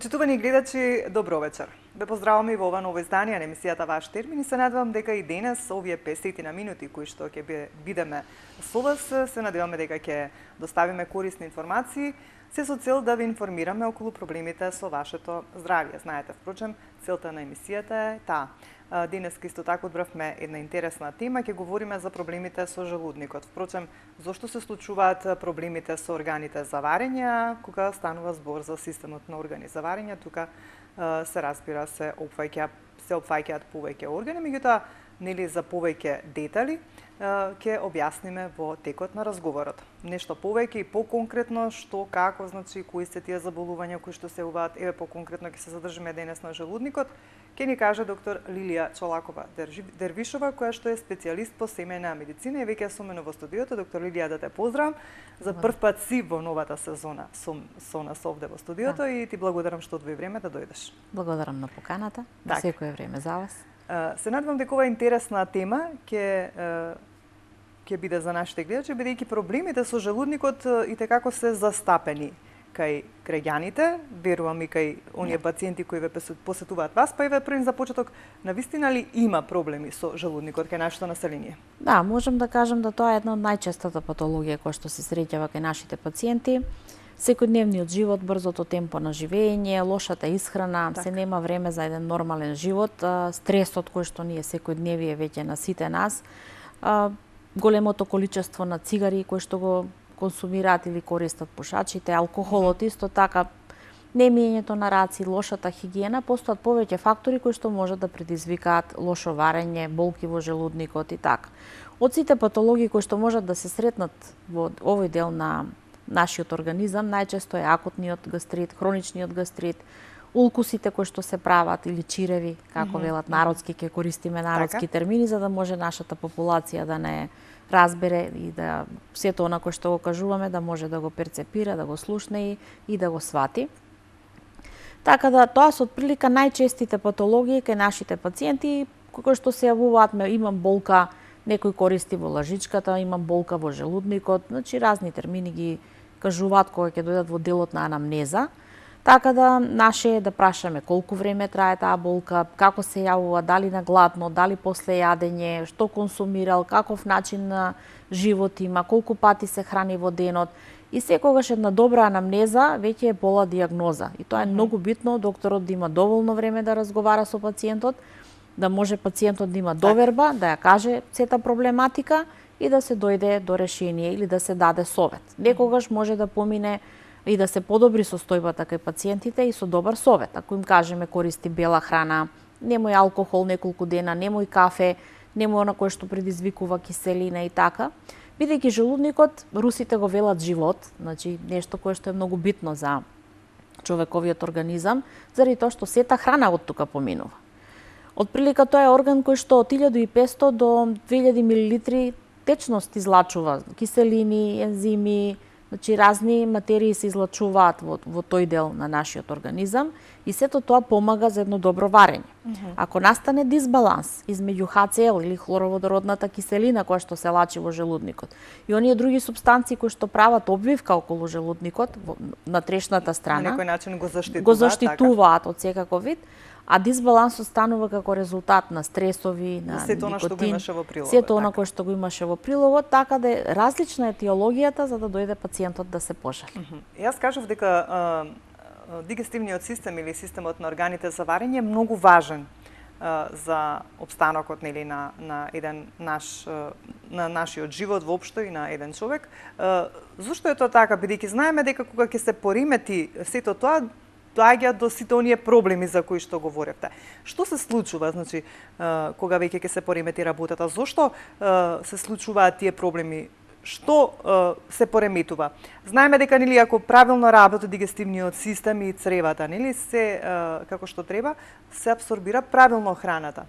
Почитувани гледачи, добро вечер. Ве поздравуваме и во ова ново издание на емисијата Ваш термин и се надевам дека и денес овие 50 на минути кои што ќе бидеме со вас, се надеваме дека ќе доставиме корисни информации, се со цел да ви информираме околу проблемите со вашето здравје. Знаете, впрочем, целта на емисијата е таа. Денес исто така одбравме една интересна тема, ќе говориме за проблемите со желудникот. Впрочем, зошто се случуваат проблемите со органите за варење, кога станува збор за системот на органи за варење, тука се разбира се опфаќаат повеќе органи, меѓутоа нели за повеќе детали ќе објасниме во текот на разговорот. Нешто повеќе и поконкретно што, како, значи кои се тие заболувања кои што се јавуваат, еве поконкретно ќе се задржиме денес на желудникот, ќе ни каже доктор Лилија Чолакова Дервишова, која што е специјалист по семејна медицина и веќе сум во студиото. Доктор Лилија, да те поздравам. За прв пат си во новата сезона сум со нас овде во студиото и ти благодарам што одвои време да дојдеш. Благодарам на поканата. На секое време за вас. Се надевам дека ова интересна тема ќе биде за нашите гледачи, бидејќи проблемите со желудникот и како се застапени кај граѓаните, верувам и кај оние пациенти кои ве посетуваат вас, па и ве првен за почеток, навистина ли има проблеми со желудникот кај нашето население? Да, можам да кажам да тоа е една од најчестата патологија која што се среќава кај нашите пациенти. Секојдневниот живот, брзото темпо на живење, лошата исхрана, се нема време за еден нормален живот, стресот кој што ние секојдневие веќе на сите нас, големото количество на цигари кои што го консумираат или користат пушачите, алкохолот исто така, немиењето на раци, лошата хигиена, постојат повеќе фактори кои што можат да предизвикаат лошо варење, болки во желудникот и така. Од сите патологии кои што можат да се сретнат во овој дел на нашиот организам, најчесто е акутниот гастрит, хроничниот гастрит, улкусите кои што се прават или чиреви, како велат народски, ќе користиме народски термини за да може нашата популација да не разбере и да сето она кое што го кажуваме да може да го перцепира, да го слушне и да го свати. Така да тоа се отприлика најчестите патологии кај нашите пациенти кои што се јавуваат, имам болка, некој користи во лажичката, имам болка во желудникот, значи разни термини ги кажуваат кога ќе дојдат во делот на анамнеза. Така да наше е да прашаме колку време трае таа болка, како се јавува, дали на гладно, дали после јадење, што консумирал, каков начин на живот има, колку пати се храни во денот. И секогаш една добра анамнеза веќе е пола дијагноза. И тоа е многу битно, докторот да има доволно време да разговара со пациентот, да може пациентот да има доверба, да ја каже сета проблематика и да се дојде до решение или да се даде совет. Некогаш може да помине и да се подобри состојбата кај пациентите и со добар совет. Ако им кажеме користи бела храна, немој алкохол неколку дена, немој кафе, немој она кое што предизвикува киселина и така. Бидејќи желудникот, русите го велат живот, значи нешто кое што е многу битно за човековиот организам, заради тоа што сета храна од тука поминува. Отприлика тоа е орган кој што од 1500 до 2000 милилитри течност излачува, киселини, ензими, значи разни материи се излачуваат во тој дел на нашиот организам и сето тоа помага за едно добро варење. Ако настане дисбаланс измеѓу HCl или хлороводородната киселина која што се лачи во желудникот и оние други супстанции кои што прават обвивка околу желудникот на трешната страна, на некој начин го заштитуваат од секаков вид, а дисбалансот станува како резултат на стресови, на никотин, сето она кое што го имаше во прилогот, така да е различна етиологијата за да дојде пациентот да се пожали. Јас кажав дека дигестивниот систем или системот на органите за варење е многу важен за обстанокот нели на еден на нашиот живот воопшто и на еден човек. Зошто е тоа така? Бидејќи знаеме дека кога ќе се поремети сето тоа, доаѓа до сите оние проблеми за кои што говоревте. Што се случува, значи, кога веќе ќе се поремети работата? Зошто се случуваат тие проблеми? Што се пореметува? Знаеме дека нели ако правилно работи дигестивниот систем и цревата, нели се како што треба, се апсорбира правилно храната.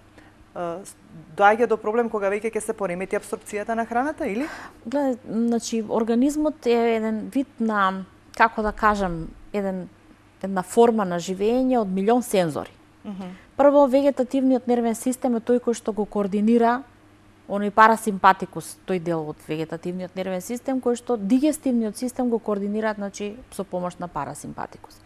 Доаѓа до проблем кога веќе ќе се поремети апсорбцијата на храната или? Гледај, значи организмот е еден вид на, како да кажам, една форма на живење од милион сензори. Прво, вегетативниот нервен систем е тој кој што го координира оној парасимпатикус, тој дел од вегетативниот нервен систем кој што дигестивниот систем го координира, значи со помош на парасимпатикус.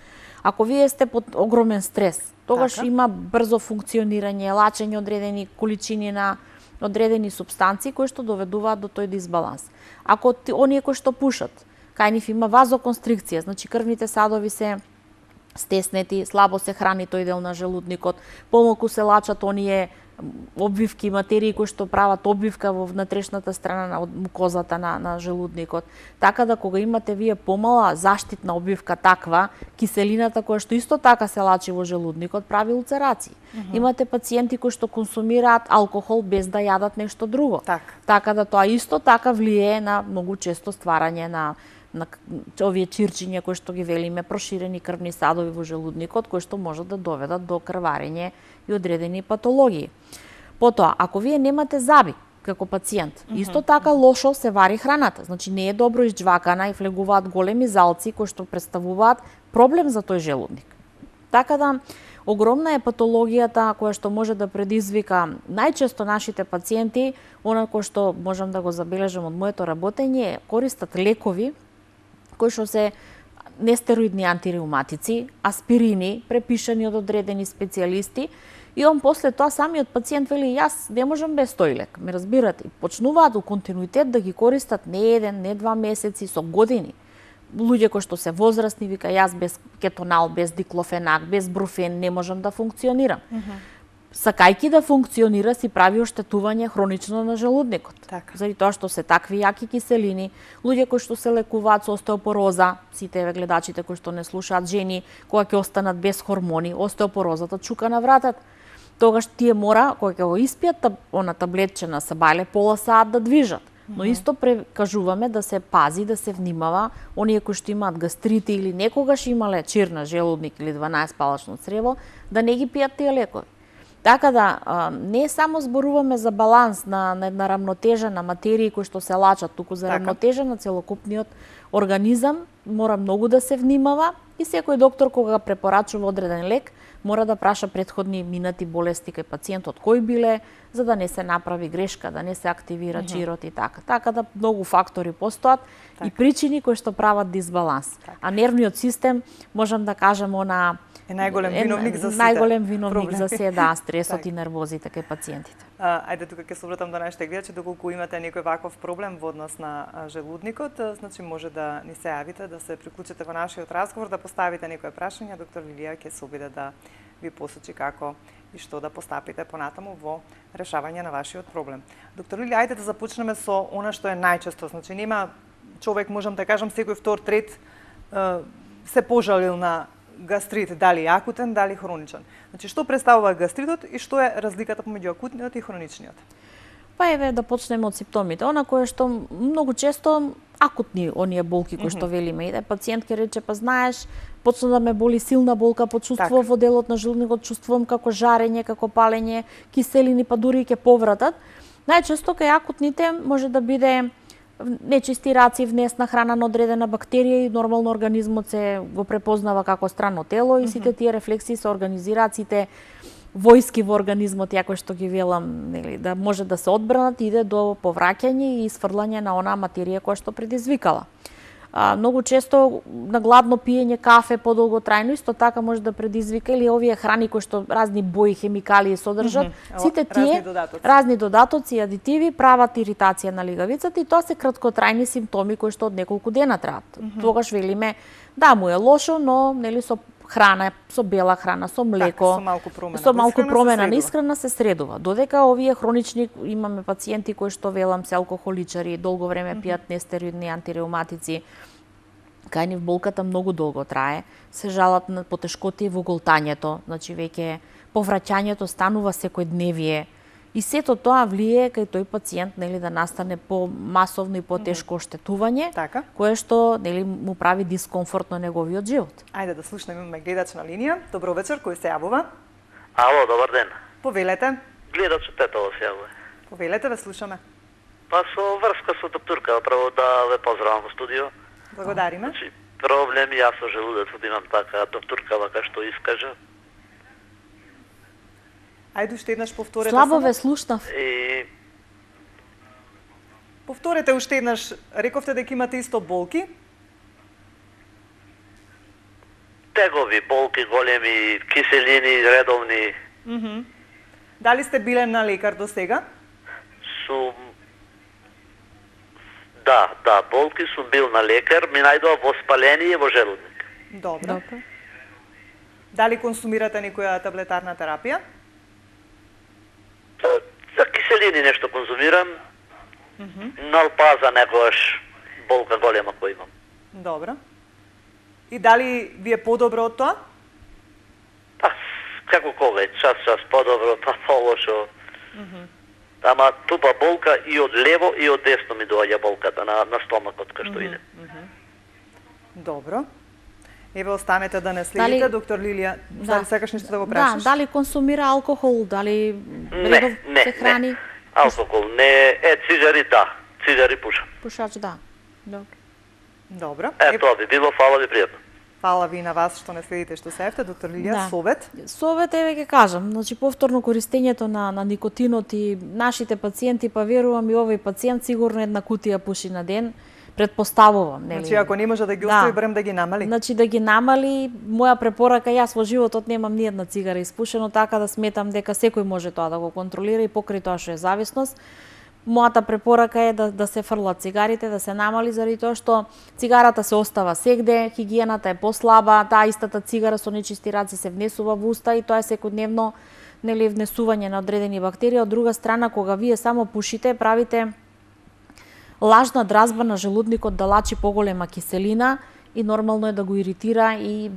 Ако вие сте под огромен стрес, тогаш Така. има брзо функционирање, лачење одредени количини на одредени супстанции кои што доведуваат до тој дисбаланс. Ако оние кои што пушат, кај нив има вазоконстрикција, значи крвните садови се стеснети, слабо се храни тој дел на желудникот, помалку се лачат оние обвивки, материи кои што прават обвивка во внатрешната страна на мукозата на желудникот. Така да кога имате вие помала заштитна обвивка таква, киселината која што исто така се лачи во желудникот прави улцерации. Имате пациенти кои што консумираат алкохол без да јадат нешто друго. Така да тоа исто така влијае на многу често стварање на овие чирчиња кои што ги велиме, проширени крвни садови во желудникот, кои што можат да доведат до крварење и одредени патологии. Потоа, ако вие немате заби како пациент, исто така лошо се вари храната. Значи не е добро изџвакана и влегуваат големи залци кои што представуваат проблем за тој желудник. Така да огромна е патологијата која што може да предизвика најчесто нашите пациенти, онако што можам да го забележам од моето работење, користат лекови кои што се нестероидни антиреуматици, аспирини, препишани од одредени специјалисти, и он после тоа самиот пациент вели јас не можам без тој лек. Ме разбирате? Почнуваат во континуитет да ги користат не еден, не 2 месеци, со години. Луѓе кои што се возрастни вика јас без кетонал, без диклофенак, без бруфен не можам да функционирам. Сакајки да функционира си прави оштетување хронично на желудникот. Заради тоа што се такви јаки киселини, луѓе кои што се лекуваат со остеопороза, сите еве гледачите кои што не слушаат, жени кога ќе останат без хормони, остеопорозата чука на вратата. Тогаш тие мора кога ќе го испијат она таблетче на сабајле пола саат да движат. Но исто прекажуваме да се пази, да се внимава оние кои што имаат гастрити или некогаш имале чир на желудник или 12-палачно црево, да не ги пијат тие лекови. Така да, не само зборуваме за баланс на рамнотежа на материи кои што се лачат, туку за рамнотежа на целокупниот организам мора многу да се внимава и секој доктор кога препорачува одреден лек мора да праша претходни минати болести кај пациентот кој биле, за да не се направи грешка, да не се активира чирот и така. Така да многу фактори постојат и причини кои што прават дисбаланс. А нервниот систем, можам да кажам, е најголем виновник за сите. Најголем виновник за се, да, стресот и нервозите кај пациентите. Ајде тука ќе се обратам до нашите гледачи, доколку имате некој ваков проблем во однос на желудникот, значи може да ни се јавите, да се приклучите во нашиот разговор, да поставите некои прашања, доктор Лилија ќе се обиде да ви посочи како и што да постапите понатаму во решавање на вашиот проблем. Доктор Лилија, ајде да започнеме со она што е најчесто, значи нема човек, можам да кажам, секој втор, трет се пожалил на гастрит, дали акутен, дали хроничен. Значи, што представува гастритот и што е разликата помеѓу акутниот и хроничниот? Па еве да почнеме од симптомите. Она кое што многу често акутни оние болки кои што велиме. И пациент ќе рече, па знаеш, почна да ме боли силна болка, почувствував во делот на желудникот, чувствувам како жарење, како палење, киселини, па дури ќе повратат. Најчесто кај акутните може да биде нечисти раци, внесна храна на одредена бактерија и нормално организмот се го препознава како странно тело и сите тие рефлексии се организираат, сите војски во организмот, ја кои што ги велам, нели, да може да се одбранат, иде до повраќање и сфрлање на онаа материја која што предизвикала. Многу често на гладно пиење кафе подолготрајно исто така може да предизвика, или овие храни кои што разни бои, хемикалии содржат, сите тие разни додатоци и адитиви прават иритација на лигавицата и тоа се краткотрајни симптоми кои што од неколку дена траат. Тогаш велиме, да, му е лошо, но нели со храна, со бела храна, со млеко, со малку промена на исхрана се средува. Додека овие хронични, имаме пациенти кои што велам се алкохоличари, долго време пијат нестероидни антиреуматици, кај нив болката многу долго трае, се жалат на потешкоти во голтањето, значи веќе повраќањето станува секојдневие. И сето тоа влие кај тој пациент, нели, да настане по-масовно и по-тешко оштетување, кое што, нели, му прави дискомфорт на неговиот живот. Ајде да слушнеме, имаме гледач на линија. Добро вечер, кој се јавува? Ало, добар ден. Повелете. Гледачот Тетово се јавува. Повелете, ве слушаме. Па со врска со докторка, право да ве поздравам во студио. Благодариме. Значи, проблем јас со желудецот имам, така докторка вака што искажа. Ајде уште еднаш повторете. Слабо ве слушнав. Повторете уште еднаш. Рековте дека имате исто болки? бегови, болки големи, киселини редовни. Дали сте биле на лекар до сега? Сум Да, болки сум бил на лекар, ми најдоа воспаление во желудник. Добро. Дали консумирате некоја таблетарна терапија? За киселини нешто конзумирам. Налпаза некојаш болка голема која имам. Добро. И дали ви е подобро од тоа? Па, како кога, час подобро, па полошо. Ама тупа болка и од лево и од десно ми доаѓа болката на стомакот кај што иде. Добро. Еве останете да не следите, доктор Лилија. Дали сакаш нешто да го прашаш? Дали консумира алкохол, дали редов се храни? Не. Алкохол не, цигари да. Цигари пушам. Пушач да. Добро. Тоа би било, фала ви пријатно. Фала ви на вас што не следите што сеевте, доктор Лилија, совет. Совет еве ќе кажам, значи повторно користењето на никотинот и нашите пациенти, па верувам и овој пациент сигурно една кутија пуши на ден, предпоставувам, нели? Значи ако не може да ги остави, барем да ги намали. Значи да ги намали, моја препорака, јас во животот немам ни една цигара испушено, така да сметам дека секој може тоа да го контролира и покрај тоа што е зависност. Мојата препорака е да се фрлат цигарите, да се намали, заради тоа што цигарата се остава сегде, хигиената е послаба, таа истата цигара со нечисти раци се внесува во уста и тоа е секојдневно, нели, внесување на одредени бактерии. Од друга страна, кога вие само пушите, правите лажна дразба на желудникот да лачи поголема киселина и нормално е да го иритира и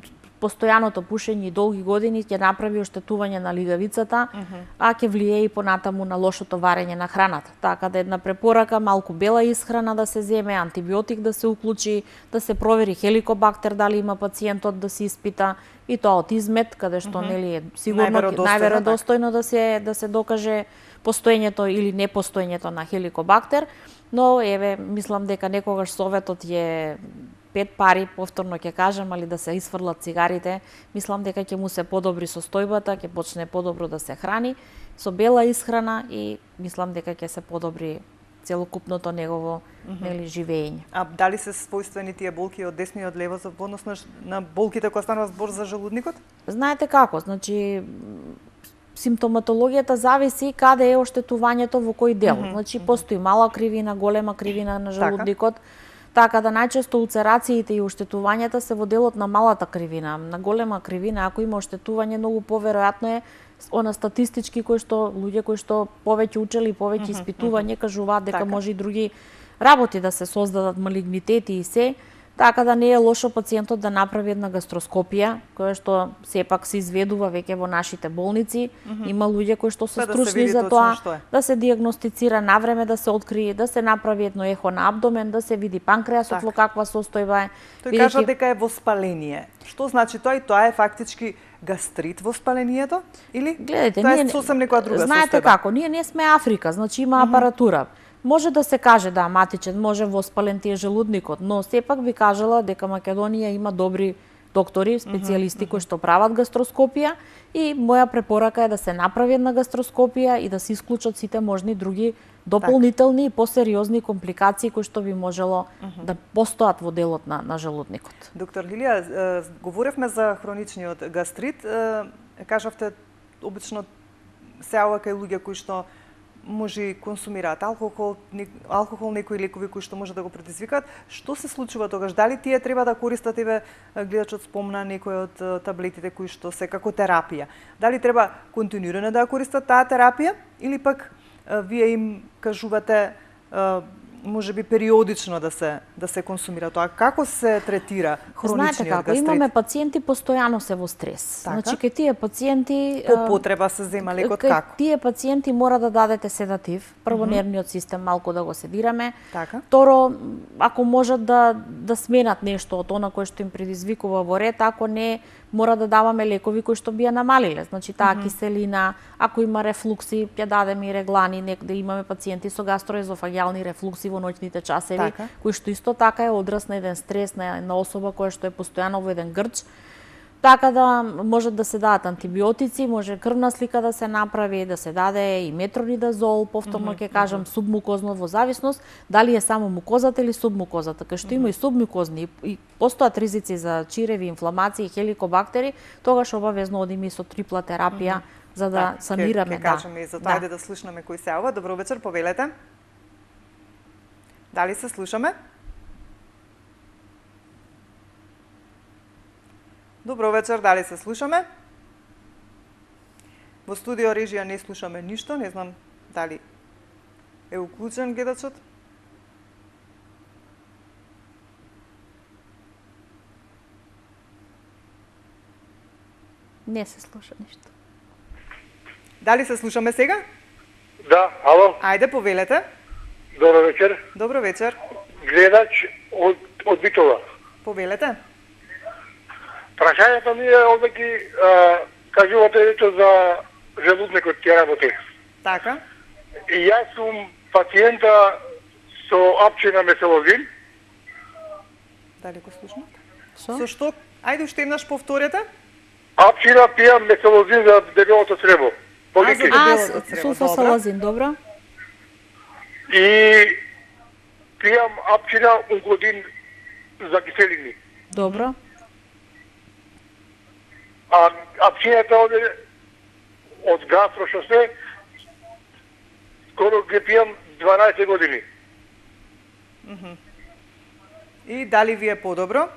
постојаното пушење и долги години ќе направи оштетување на лигавицата, а ќе влие и понатаму на лошото варење на храната. Така да една препорака, малку бела исхрана да се земе, антибиотик да се уклучи, да се провери хеликобактер дали има пациентот, да се испита и тоа од измет, каде што нели е сигурно најверодостојно да се докаже постоењето или непостоењето на хеликобактер, но еве мислам дека некогаш советот е 5 пари, повторно ќе кажам, али да се исфрлат цигарите, мислам дека ќе му се подобри состојбата, ќе почне подобро да се храни со бела исхрана и мислам дека ќе се подобри целокупното негово нели живење. А дали се својствени тие болки од десно и од лево за однос на болките кога станува збор за желудникот? Знаете како, значи симптоматологијата зависи каде е оштетувањето во кој дел. Значи постои мала кривина, голема кривина на желудникот. Така да најчесто улцерациите и оштетувањата се во делот на малата кривина. На голема кривина, ако има оштетување, многу поверојатно е она статистички кои што луѓе кои што повеќе учели, повеќе испитување кажуваат дека може и други работи да се создадат, малигнитети и се. Така да не е лошо пациентот да направи една гастроскопија, која што сепак се изведува веќе во нашите болници. Има луѓе кои што се стручни за тоа, да се диагностицира навреме, да се открие, да се направи едно ехо на абдомен, да се види панкреасот во каква состојба е. Тој кажа дека е воспаление. Што значи тоа? И тоа е фактички гастрит воспалението или гледайте, тоа е сосем некоја друга состојба? Знаете како, ние не сме Африка, значи има апаратура. Може да се каже да матичен, може воспален ти е желудникот, но сепак би кажала дека Македонија има добри доктори, специјалисти кои што прават гастроскопија и моја препорака е да се направи една гастроскопија и да се исклучат сите можни други дополнителни и посериозни компликации кои што би можело да постојат во делот на желудникот. Доктор Лилија, говоревме за хроничниот гастрит, кажавте обично се јавува кај луѓе кои што може консумираат алкохол, некои лекови кои што може да го предизвикаат. Што се случува тогаш? Дали тие треба да користат, еве гледачот спомна некои од таблетите кои што се како терапија. Дали треба континуирано да ја користат таа терапија или пак вие им кажувате можеби периодично да се консумира тоа? Како се третира хроничниот гастрит? Знаете како, имаме пациенти постојано се во стрес. Така? Значи кај тие пациенти по потреба се зема лекот како? Тие пациенти мора да дадете седатив, прво нервниот систем малку да го седираме. Така. Второ, ако можат да сменат нешто од она кое што им предизвикува во ред, ако не мора да даваме лекови кои што би ја намалиле. Значи таа киселина, ако има рефлукси, ќе дадеме и реглани, некаде имаме пациенти со гастроезофагијални рефлукси во ноќните часеви, кои што исто така е одраз на еден стрес на една особа која што е постојано во еден грч. Така да може да се дадат антибиотици, може крвна слика да се направи, да се даде и метронидазол, повторно ќе кажам, субмукозно во зависност дали е само мукозата или субмукозата, кај што има и субмукозни и постојат ризици за чиреви инфламации, хеликобактери, тогаш обавезно одиме со трипла терапија за да санираме. Ќе кажеме и за тоа, ајде да слушнеме кој се јавува. Добро вечер, повелете. Дали се слушаме? Добро вечер, дали се слушаме? Во студио режија не слушаме ништо, не знам дали е уклучен гледачот. Не се слуша ништо. Дали се слушаме сега? Да, ало. Ајде, повелете. Добро вечер. Добро вечер. Гледач од Битола. Повелете. Прашањето ми е овеќе кажувате ето за желудникот ќе работи. Така. И јас сум пациента со апчина меселозин. Дали го слушнате? Со што? Ајде уште еднаш повторете. Апчина пијам меселозин за дебелото црево. Полики. сулфасалазин, добро. И пијам апчина ункодин за киселини. Добро. А апчината од гастро шосе скоро ги пијам 12 години. И дали ви е подобро?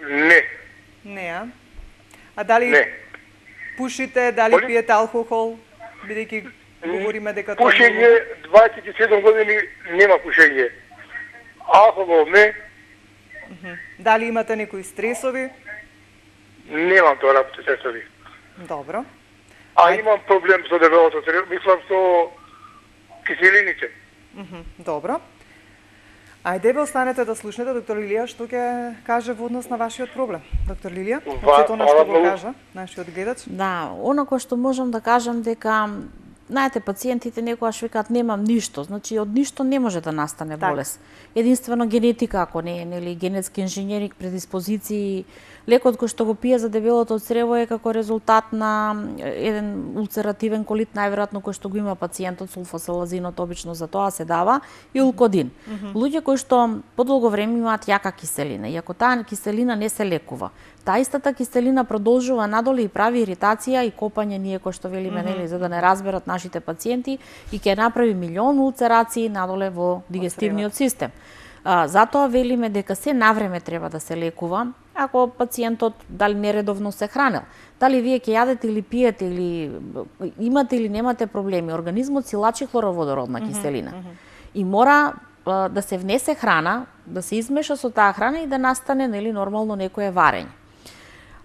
Не. Не, а дали Не. пушите, дали Моли? пиете алкохол? Бидејќи говориме дека тоа Пушење 27 години нема пушење. Алкохол не, Дали имате некои стресови? немам тоа работа сесови. Добро. А имам проблем со дебелото црево, мислам со киселините. Добро. Ајде бе останете да слушнете доктор Лилија што ќе каже во однос на вашиот проблем. Доктор Лилија, сето на што го кажа нашиот гледач. Да, онако што можам да кажам дека знаете, пациентите некогаш викаат немам ништо, значи од ништо не може да настане болест. Единствено генетика, ако не е, нели, генетски инженеринг, предиспозиции. Лекот кој што го пие за дебелото црево е како резултат на еден улцеративен колит, најверојатно кој што го има пациентот, сулфасалазинот обично за тоа се дава, и улкодин. Луѓе кои што подолго време имаат јака киселина, и ако таа киселина не се лекува, таа истата киселина продолжува надоле и прави иритација и копање, ние кој што велиме, нели, за да не разберат нашите пациенти, и ќе направи милион улцерации надоле во дигестивниот систем. Затоа велиме дека се навреме треба да се лекува, ако пациентот дали нередовно се хранел, дали вие ќе јадете или пиете или имате или немате проблеми, организмот си лачи хлороводородна киселина. И мора да се внесе храна, да се измеша со таа храна и да настане, нели, нормално некое варење.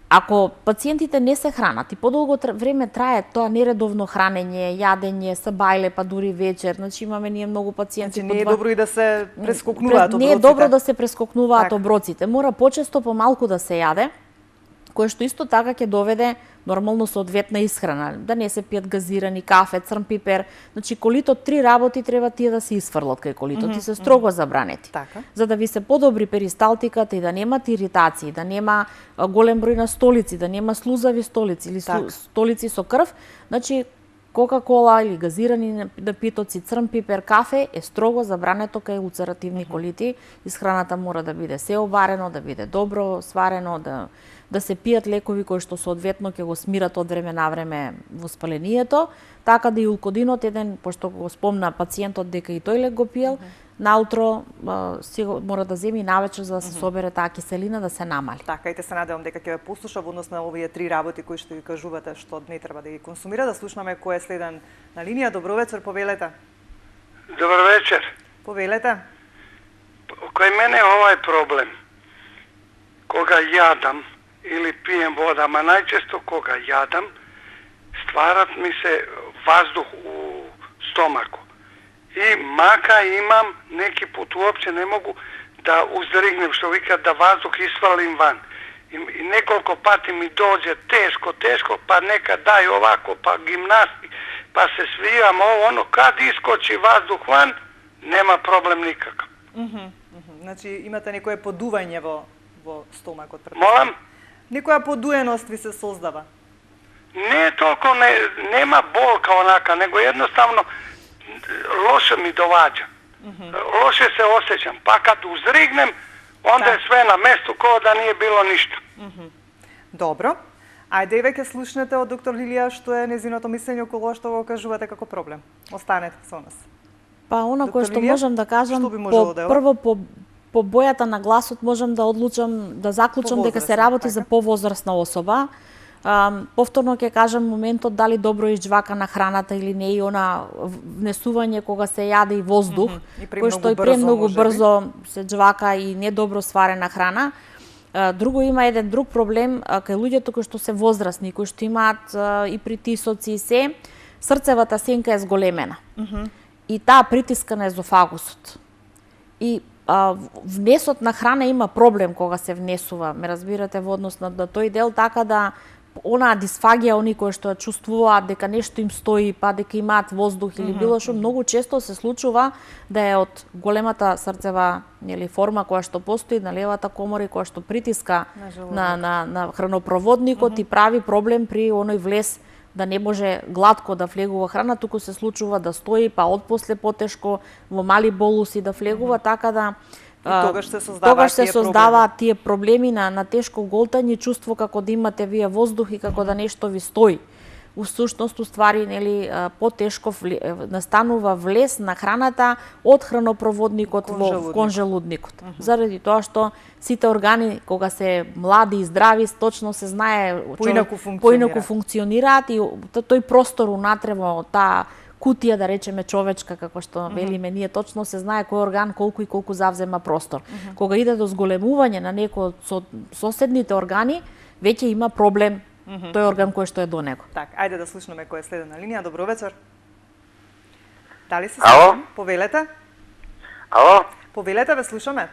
Ако пациентите не се хранат и подолго време трае тоа нередовно хранење, јадење, сабајле, па дури вечер, значи имаме ние многу пациенти. Значи не е добро и да се прескокнуваат оброците. Не е добро да се прескокнуваат оброците. Мора почесто помалку да се јаде, кое што исто така ќе доведе нормално соодветна исхрана, да не се пијат газирани, кафе, црн пипер. Значи колито 3 работи треба тие да се исфрлат кај колито, ти се строго забранети. Така. За да ви се подобри перисталтиката и да немате иритации, да нема голем број на столици, да нема слузави столици или столици со крв, значи Кока-кола или газирани напитоци, црн пипер, кафе е строго забрането кај улцеративни колити. Исхраната мора да биде се обарено, да биде добро сварено, да се пијат лекови кои што соодветно ќе го смират од време на време воспалението, така да и улкодинот еден, пошто го спомна пациентот дека и тој лек го пиел, наутро мора да земи навечер за да се собере таа киселина да се намали. Така, и те се надевам дека ќе ве послуша во однос на овие 3 работи кои што ви кажувате што не треба да ги консумира. Да слушнаме кој е следен на линија. Добро вечер, повелете. Добар вечер. Повелете. Кој мене е овај проблем. Кога јадам или пием вода, ама најчесто кога јадам, стварат ми се ваздух у стомаку. И мака имам, неки пут уопće не могу да уздригнем, што викат да ваздух isvalим ван. И неколку пати ми доđe тешко, па нека дај овако, па гимнастик, па се свијам ово, оно, кад искочи ваздух ван, нема проблем никакав. Значи имате некое подување во стомакот. Молам? Некоја подуеност ви се создава? Не толку, нема болка онака, него jednostavno loše mi dovađa. Loše se osjećam, pa kad uzrignem, onda je sve na mestu kao da nije bilo ništa. Добро. Ајде веќе слушнете од доктор Лилија што е незиното мислење околу што го кажувате како проблем. Останете со нас. Па она Доктор кое што Лилија, можам да кажам, што би можело да е ова? прво по бојата на гласот можам да одлучам, да заклучам дека се Повозрастна, работи за така. повозрастна особа. Повторно ќе кажам моментот дали добро изџвака на храната или не и она внесување кога се јаде и воздух, И кој што и премногу брзо се џвака и недобро сварена храна. Друго има еден друг проблем кај луѓето кои што се возрастни, кои што имаат и притисоци и се, срцевата сенка е зголемена. И таа притиска на езофагусот. И внесот на храна има проблем кога се внесува, ме разбирате, во однос на тој дел, така да онаа дисфагија, они кои што ја чувствуваат дека нешто им стои, па дека имаат воздух или било што, многу често се случува да е од големата срцева форма која што постои на левата комора и која што притиска на хранопроводникот и прави проблем при оној влез да не може гладко да влегува храна, туку се случува да стои, па отпосле потешко во мали болуси да влегува, така да тогаш се создаваат тие проблеми на тешко голтање, чувство како да имате вие воздух и како да нешто ви стои. У сушност, уствари, потешко настанува влез на храната од хранопроводникот во конжелудникот. Заради тоа што сите органи, кога се млади и здрави, точно се знае поинаку функционираат и тој простор унатре во таа кутија, да речеме човечка, како што велиме ние, точно се знае кој орган колку и колку завзема простор. Кога иде до зголемување на некој од соседните органи, веќе има проблем тој орган кој што е до него. Так, ајде да слушнеме кој е следен на линија. Добро вечер. Дали се Ало? Повелете? Ало? Повелете, ве слушаме.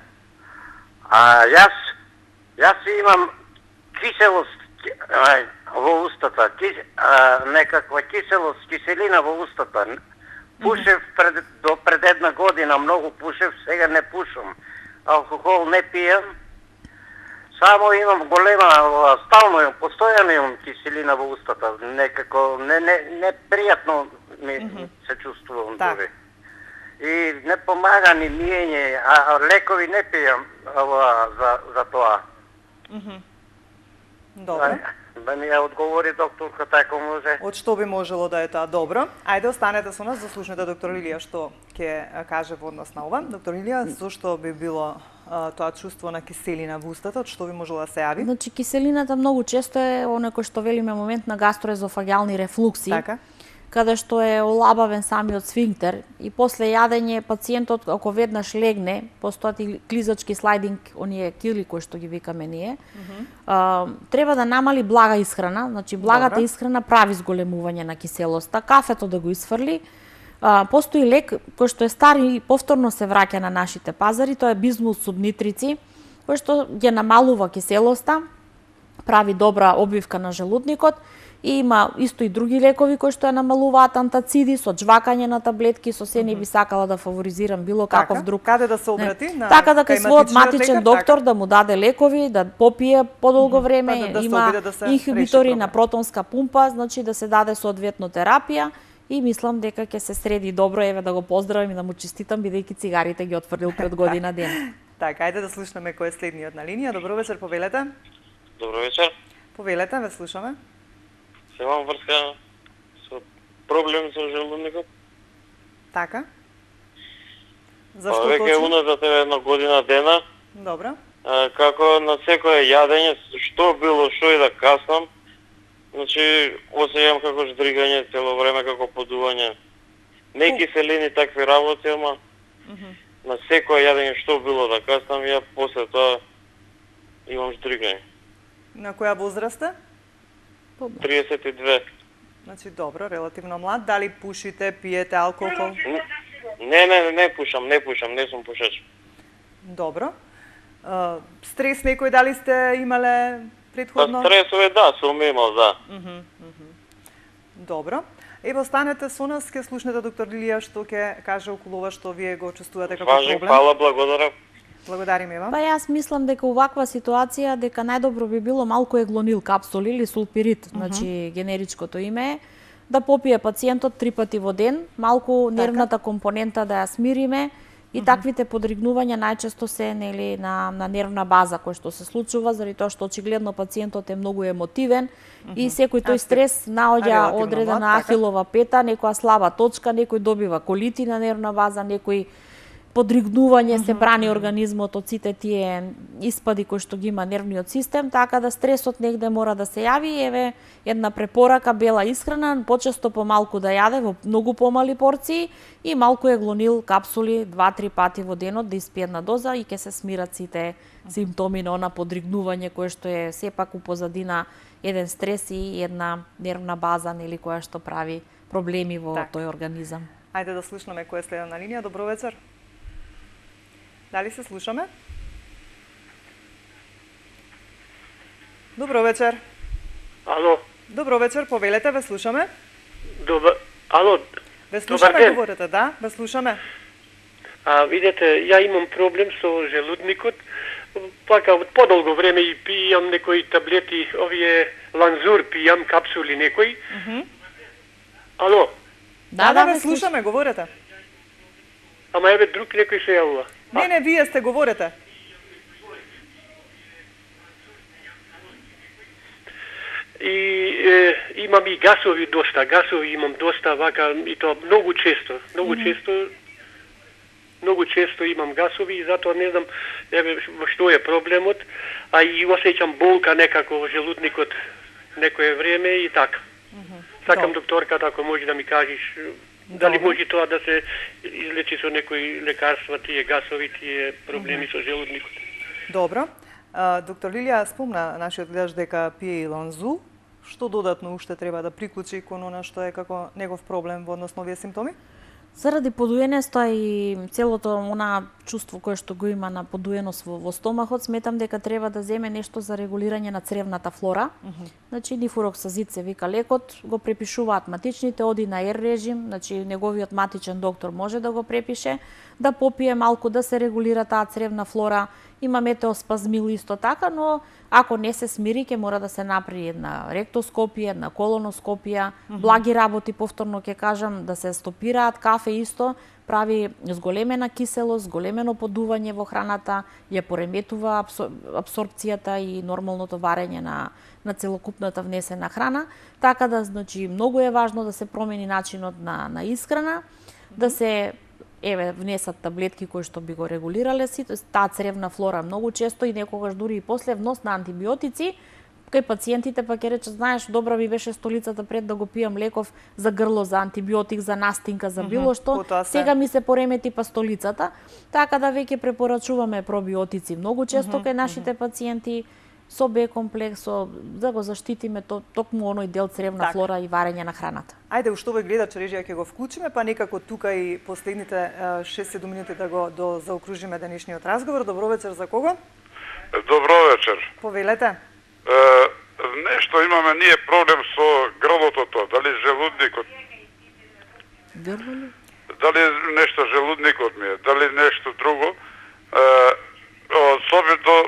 Јас имам киселост во устата, некаква киселост, киселина во устата. Пушев до пред една година, многу пушев, сега не пушам. Алкохол не пијам. Само имам голема, стално имам, постојано имам киселина во устата. Некако, непријатно ми се чувствувам дори. И не помага ни миење, а лекови не пијам за тоа. Добро. Да ми ја одговори докторката ако може. Од што би можело да е тоа? Добро. Ајде останете со нас, да слушнете доктор Лилија што ќе каже во однос на ова. Доктор Лилија, зошто би било тоа чувство на киселина во устата, од што би можело да се јави? Значи киселината многу често е оној кој што велиме момент на гастроезофагални рефлукси. Така. Каде што е олабавен самиот сфинктер и после јадење пациентот ако веднаш легне, постојат и клизачки слайдинг, оние кили кои што ги викаме ние, треба да намали блага исхрана, значи благата исхрана прави зголемување на киселоста, кафето да го исфрли. Постои лек кој што е стар и повторно се враќа на нашите пазари, тоа е бизмут субнитрици, кој што ќе намалува киселоста, прави добра обвивка на желудникот. И има исто и други лекови кои што ја намалуваат антациди со џвакање на таблетки, со се не би сакала да фаворизирам било каков друг. Каде да се обрати? Така да кај својот матичен доктор да му даде лекови, да попие подолго време, има инхибитори на протонска пумпа, значи да се даде соодветно терапија и мислам дека ќе се среди добро, еве да го поздравам и да му честитам бидејќи цигарите ги отфрлил пред година ден. Така, ајде да слушнеме кој е следниот на линија. Добро вечер, повелете. Добро вечер. Повелете, ве слушаме. Се имам врска со проблем со желудникот. Така. Зашто веќе точно? уназад една година дена. Добро. Како на секое јадење, што било, што и да каснам, значи осеќам како ждригање цело време, како подување. Не киселини, такви работи, ама на секое јадење што било да каснам, ја после тоа имам ждригање. На која возраст е? 32. Значи добро, релативно млад. Дали пушите, пиете алкохол? Не пушам, не сум пушач. Добро. Стрес некој дали сте имале претходно? Стресове да, сум имал, да. Добро. Ево, останете со нас, ќе слушнете доктор Лилија што ќе каже околу ова што вие го чувствувате како проблем. Фала, благодарам. Благодариме вам. Па јас мислам дека уваква ситуација дека најдобро би било малку еглонил капсули или сулпирид, значи генеричкото име е, да попие пациентот 3 пати во ден, малку нервната компонента да ја смириме и таквите подригнувања најчесто се нели на нервна база кој што се случува заради тоа што очигледно пациентот е многу емотивен и секој тој стрес наоѓа релативно одредена млад, така. ахилова пета, некоја слаба точка, некој добива колити на нервна база, некој подригнување се брани организмот од сите тие испади кои што ги има нервниот систем, така да стресот негде мора да се јави. Еве една препорака, бела исхрана, почесто помалку да јаде во многу помали порции и малку еглонил капсули 2-3 пати во денот да испие една доза и ќе се смират сите симптоми на она подригнување кое што е сепак у позадина еден стрес и една нервна база нели која што прави проблеми во тој организам. Ајде да слушнеме кој е следна линија. Добро вечер. Дали се слушаме? Добро вечер. Ало. Добро вечер, повелете, ве слушаме. Ало. Ве слушаме, ден. говорите, да? Ве слушаме. Видете, ја имам проблем со желудникот. Плака од подолго време и пијам некои таблети, овие ланзур пијам, капсули некои. Ало. Да, ве слушаме, говорете. Ама еве друг некој се јавува. Не, вие сте, говорете. И имам и гасови имам доста вака и тоа многу често, многу често имам гасови и затоа не знам еве што е проблемот, а и осеќам болка некако во желудникот некое време и така. Сакам докторката ако може да ми кажеш дали може тоа да се излечи со некои лекарства, тие гасови, тие проблеми со желудникот. Добро. Доктор Лилија спомна нашиот гледач дека пие и ланзу. Што додатно уште треба да приклучи кон она што е како негов проблем во однос на овие симптоми? Заради подуеноста и целото она чувство кое што го има на подуеност во стомахот, сметам дека треба да земе нешто за регулирање на цревната флора. Значи нифуроксазид се вика лекот, го препишуваат матичните, оди на Р режим, значи неговиот матичен доктор може да го препише, да попие малку да се регулира таа цревна флора. Има метеоспазмил исто така, но ако не се смири, ќе мора да се направи една ректоскопија, една колоноскопија, благи работи, повторно ќе кажам, да се стопираат, кафе исто, прави зголемена киселост, зголемено подување во храната, ја пореметува абсорпцијата и нормалното варење на целокупната внесена храна, така да значи многу е важно да се промени начинот на исхрана, да се внесат таблетки кои што би го регулирале таа цревна флора многу често и некогаш дури и после внос на антибиотици. Кај пациентите па ќе рече, знаеш, добра ми беше столицата пред да го пијам леков за грло, за антибиотик, за настинка, за било што. Сега ми се поремети па столицата, така да веќе препорачуваме пробиотици многу често кај нашите пациенти со Б комплекс, да го заштитиме токму оној дел цревна флора и варење на храната. Ајде, уште овој гледач режија ќе го вклучиме, па некако тука и последните 6-7 минути да го заокружиме денешниот разговор. Добро вечер за кого? Добро вечер. Повелете. Нешто имаме ние проблем со грлото, дали желудникот. Дали нешто желудникот ми е, дали нешто друго. Особено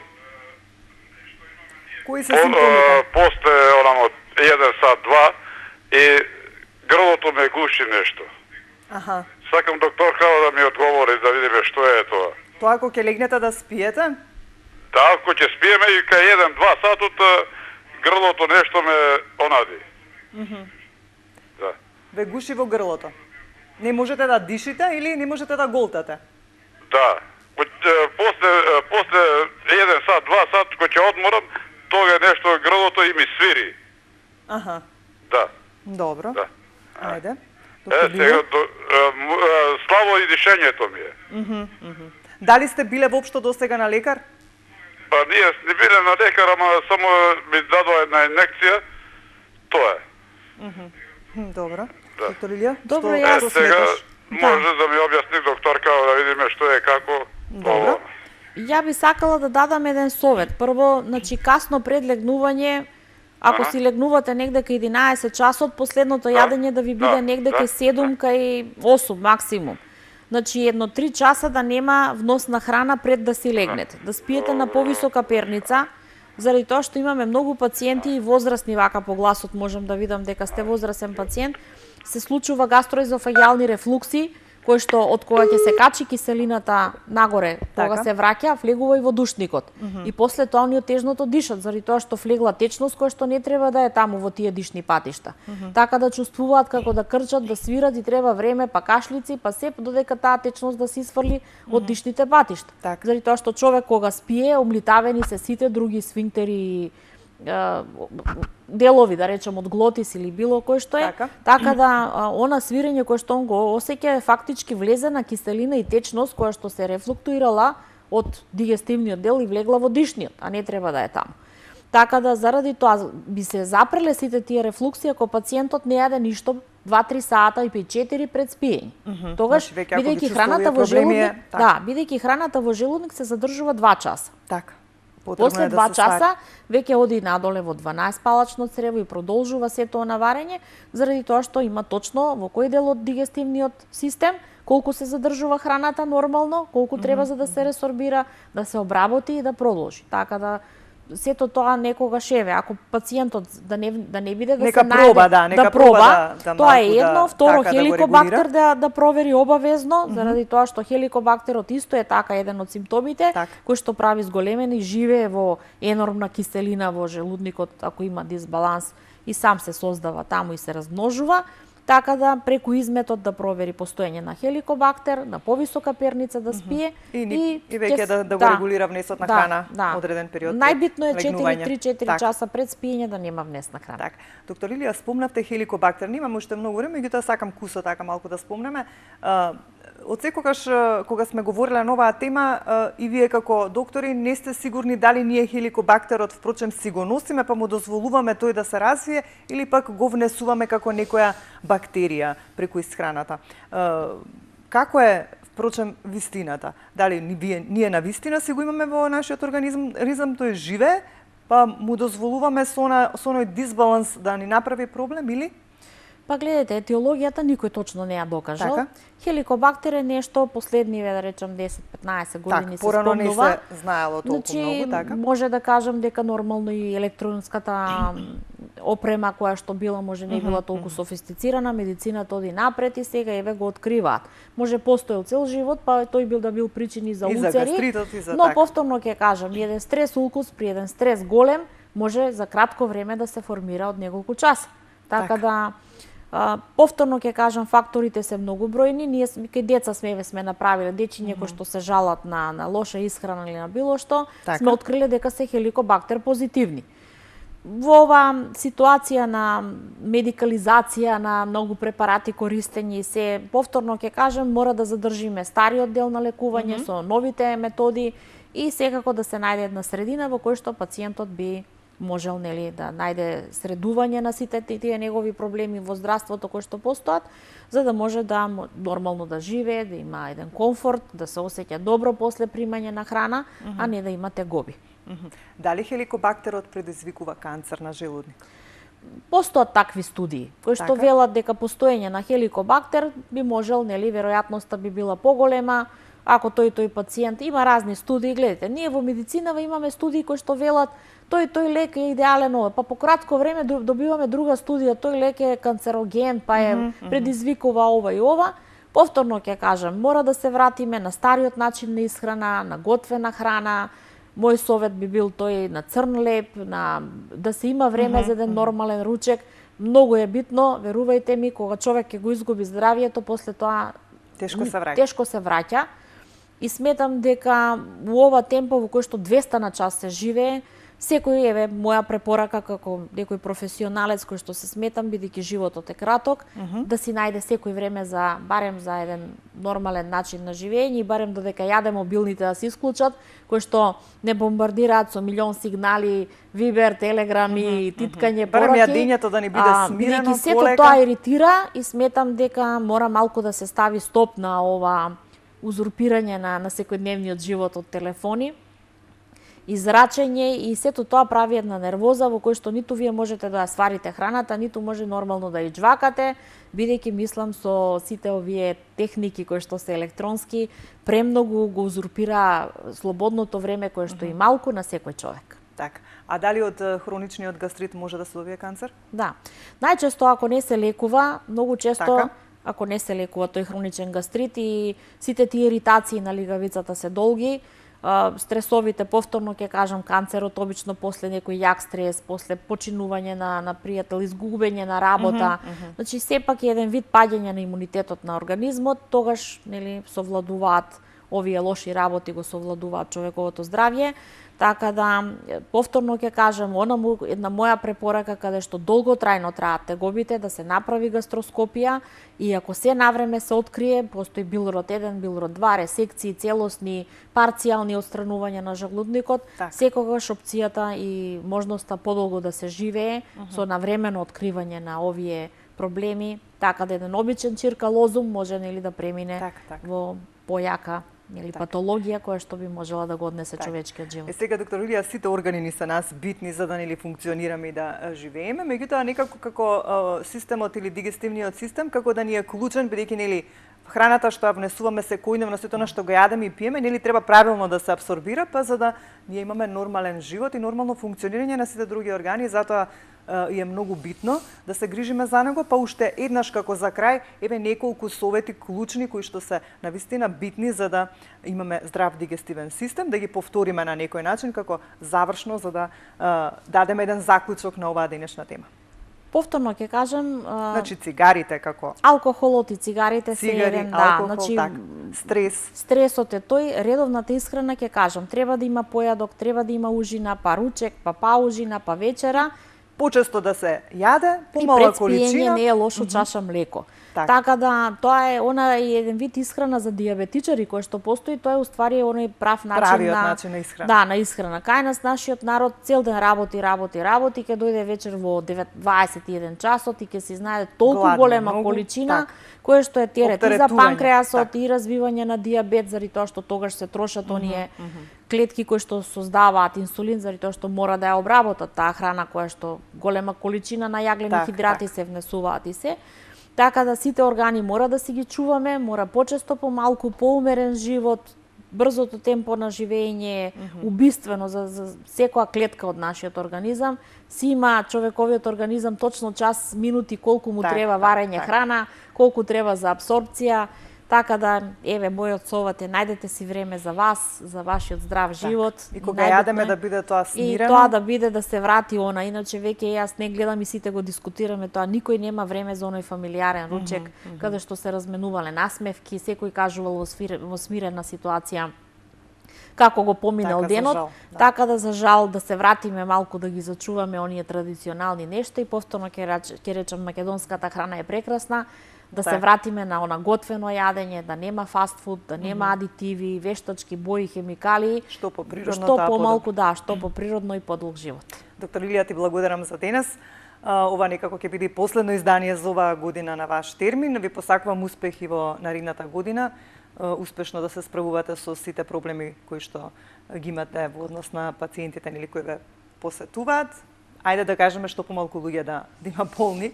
кои се симптомите? После онам од 1 сат, 2 и грлото ме гуши нешто. Сакам докторка да ми одговори да видиме што е тоа. Тоа ако ќе легнете да спиете? Да, ако ќе спиеме и кај 1-2 сатот грлото нешто ме онади. Да. Ве гуши во грлото. Не можете да дишите или не можете да голтате? Да. После 1 сат, 2 сат, кога ќе одморам, тога нешто грлото и ми свири. Да. Добро. Да. Ајде. Сега, слабо и дишењето ми е. Дали сте биле воопшто досега на лекар? Па ние не биле на лекар, ама само ми дадоа една инекција. Тоа е. Добро. Да. Доктор Илија? Добро, јас сега може да ми објасни докторка да видиме што е како. Добро. Ја би сакала да дадам еден совет. Прво, значи касно пред легнување, ако си легнувате негде кај 11 часот, последното јадење да ви биде негде кај 7, кај 8 максимум. Значи едно 3 часа да нема вносна храна пред да си легнете. Да спиете на повисока перница, заради тоа што имаме многу пациенти и возрастни, вака по гласот можам да видам дека сте возрастен пациент, се случува гастроезофагиални рефлукси, кој што од кога ќе се качи киселината нагоре, кога се враќа, влегува и во душникот. И после тоа они тежното дишат, заради тоа што влегла течност која што не треба да е таму во тие дишни патишта. Така да чувствуваат како да крчат, да свират и треба време, па кашлици, па се додека таа течност да се исфрли од дишните патишта. Заради тоа што човек кога спие, омлитавени се сите други сфинктери, делови, да речем, од глотис или било кој што е, така да она свирење кое што он го осеќа фактички влезе на киселина и течност која што се рефлуктуирала од дигестивниот дел и влегла во дишниот, а не треба да е таму. Така да заради тоа би се запреле сите тие рефлукси ако пациентот не јаде ништо 2-3 сата и 4 пред спиење. Тогаш бидејќи храната во желудник, бидејќи храната во желудник се задржува 2 часа. Така. После 2 часа веќе оди надоле во 12 палачно црево и продолжува сето наварење, заради тоа што има точно во кој дел од дигестивниот систем колку се задржува храната нормално, колку треба за да се ресорбира, да се обработи и да продолжи. Така да сето тоа некогаш еве, ако пациентот да не биде да нека се најде, нека проба, тоа е едно, второ така, хеликобактер да провери обавезно, заради тоа што хеликобактерот исто е така еден од симптомите, кој што прави зголемени, живее во енормна киселина во желудникот, ако има дисбаланс и сам се создава таму и се размножува. Така да преку изметот да провери постоење на хеликобактер, на повисока перница да спие и веќе да го регулира внесот на храна одреден период. Најбитно е 3-4 часа пред спиење да нема внесна храна. Така. Доктор Илија, спомнавте хеликобактер. Немам уште многу време, меѓутоа сакам кусо така малку да спомнеме. Од секогаш кога сме говореле на оваа тема и вие како доктори не сте сигурни дали ние хеликобактерот впрочем си го носиме па му дозволуваме тој да се развие или пак го внесуваме како некоја бактерија преку исхраната. Како е впрочем вистината? Дали ние на вистина си го имаме во нашиот организам, тој живее, па му дозволуваме со оној дисбаланс да ни направи проблем или? Па гледате, етиологијата никој точно не ја докажал. Така? Хеликобактер е нешто последниве, да речем, 10-15 години се спомнува. Порано не се знаело толку многу, така? Може да кажам дека нормално и електронската опрема која што била може не била толку софистицирана, медицината оди напред и сега еве го откриваат. Може постоел цел живот, па тој бил причини за улцери, за гастритот и за но повторно ќе кажам, еден стрес улкус при еден стрес голем може за кратко време да се формира од неколку часа. Така да повторно ќе кажам, факторите се многу бројни. Ние кај деца сме направиле дечиња кои што се жалат на лоша исхрана или на било што, сме откриле дека се хеликобактер позитивни. Во оваа ситуација на медикализација на многу препарати користењи се повторно ќе кажем, мора да задржиме стариот дел на лекување со новите методи и секако да се најде една средина во кој што пациентот би можел да најде средување на сите тие негови проблеми во здравството кои што постојат, за да може да нормално да живее, да има еден комфорт, да се осеќа добро после примање на храна, а не да има тегоби. Дали хеликобактерот предизвикува канцер на желудник? Постојат такви студии кои што велат дека постоење на хеликобактер би можел, веројатноста би била поголема ако тој пациент има разни студии. Гледате, ние во медицинава имаме студии кои што велат тој лек е идеален ова, па по кратко време добиваме друга студија, тој лек е канцероген, па е предизвикува ова и ова. Повторно ќе кажам, мора да се вратиме на стариот начин на исхрана, на готвена храна. Мој совет би бил тој на црн леб, да се има време за еден нормален ручек. Многу е битно, верувајте ми, кога човек ќе го изгуби здравието, после тоа тешко се враќа. И сметам дека во ова темпо во кој што 200 на час се живее, секој моја препорака како некој професионалец кој што се сметам, бидејќи животот е краток, да си најде секој време барем за еден нормален начин на живење и барем додека јаде мобилните да се исклучат, кои што не бомбардираат со милион сигнали, Вибер, телеграми, титкање, пораки. Барем јадењето да ни биде смирено, бидејќи сето тоа иритира и сметам дека мора малку да се стави стоп на ова узурпирање на секојдневниот живот од телефони израчење и сето тоа прави една нервоза во кој што ниту вие можете да ја сварите храната, ниту може нормално да ја джвакате, бидејќи мислам со сите овие техники кои што се електронски, премногу го узурпира слободното време кое што и малку на секој човек. Така. А дали од хроничниот гастрит може да се добие канцер? Да. Најчесто ако не се лекува, многу често Така. ако не се лекува тој хроничен гастрит и сите тие иритации на лигавицата се долги, стресовите, повторно ќе кажам, канцерот обично после некој јак стрес, после починување на пријател, изгубење на работа, значи сепак е еден вид паѓање на имунитетот на организмот, тогаш нели совладуваат овие лоши работи, го совладуваат човековото здравје. Така да, повторно ќе кажам, една моја препорака каде што долготрајно траат тегобите, да се направи гастроскопија и ако се навреме се открие, постои билрод 1, билрод 2, ресекции, целосни, парцијални отстранување на жаглудникот, секогаш опцијата и можноста подолго да се живее со навремено откривање на овие проблеми, така да еден обичен чиркалозум може нели да премине во појака или патологија која што би можела да го однесе човечкиот живот. Сега, доктор Илија, сите органи ни се нас битни за да нели функционираме и да живееме, меѓутоа некако како системот или дигестивниот систем како да ни е клучен, бидејќи нели храната што ја внесуваме секојдневно, сето она што го јадеме и пиеме, нели треба правилно да се апсорбира, па за да ние имаме нормален живот и нормално функционирање на сите други органи, затоа е многу битно да се грижиме за него, па уште еднаш како за крај, еве неколку совети клучни кои што се навистина битни за да имаме здрав дигестивен систем, да ги повториме на некој начин како завршно за да дадеме еден заклучок на оваа денешна тема. Повторно ќе кажам, значи цигарите како алкохолот и цигарите се еден, значи стрес. Стресот е тој, редовната исхрана ќе кажам, треба да има појадок, треба да има ужина, па ручек, па паужина, па вечера. Почесто да се јаде, помала количина. И не е лошо чаша млеко. Така да, тоа е еден вид исхрана за дијабетичари кој што постои, тоа е уствари оној прав начин на исхрана. Да, на исхрана. Кај нас нашиот народ цел ден работи, ќе дојде вечер во 21 часот и ќе се знае толку голема количина која што е терет и за панкреасот и развивање на дијабет заради тоа што тогаш се трошат оние клетки кои што создаваат инсулин заради тоа што мора да ја обработат таа храна која што голема количина на јаглени хидрати се внесуваат и се. Така да сите органи мора да си ги чуваме, мора почесто помалку, поумерен живот, брзото темпо на живење, убиствено за секоја клетка од нашиот организам. Си има човековиот организам точно час, минути колку му треба варење храна, колку треба за апсорбција. Така да, еве, мојот совет е најдете си време за вас, за вашиот здрав живот. И кога јадеме да биде тоа смирено. И тоа да биде да се врати она. Иначе веќе јас не гледам и сите го дискутираме тоа. Никој нема време за оној фамилиарен ручек, каде што се разменувале насмевки, секој кажувал во смирена ситуација како го поминал денот, така да за жал да се вратиме малку да ги зачуваме оние традиционални нешта и повторно ќе речам македонската храна е прекрасна. Да се вратиме на она готвено јадење, да нема фастфуд, да нема адитиви, вештачки бои, хемикали, што поприродно, што помалку, што поприродно и подолг живот. Доктор Илија, ти благодарам за денес. Ова некако ќе биде последно издание за оваа година на ваш термин. Ви посакувам успехи во наредната година, успешно да се справувате со сите проблеми кои што ги имате во однос на пациентите или кои ве посетуваат. Ајде да кажеме што помалку луѓе да има болни.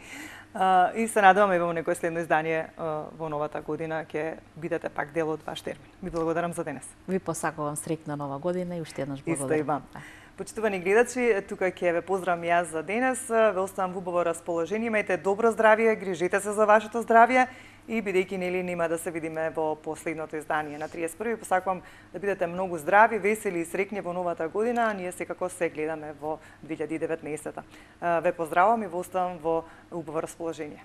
И се надеваме во некој следно издание во новата година ќе бидете пак дел од ваш термин. Ви благодарам за денес. Ви посакувам среќна нова година и уште еднаш благодарам. Исто и вам. Почитувани гледачи, тука ќе ве поздравам јас за денес. Ве оставам во убаво расположение. Имајте добро здравје, грижете се за вашето здравје и бидејќи нели нема да се видиме во последното издание на 31. Посакувам да бидете многу здрави, весели и среќни во новата година, а ние секако се гледаме во 2019. Ве поздравувам и ве оставам во убаво расположение.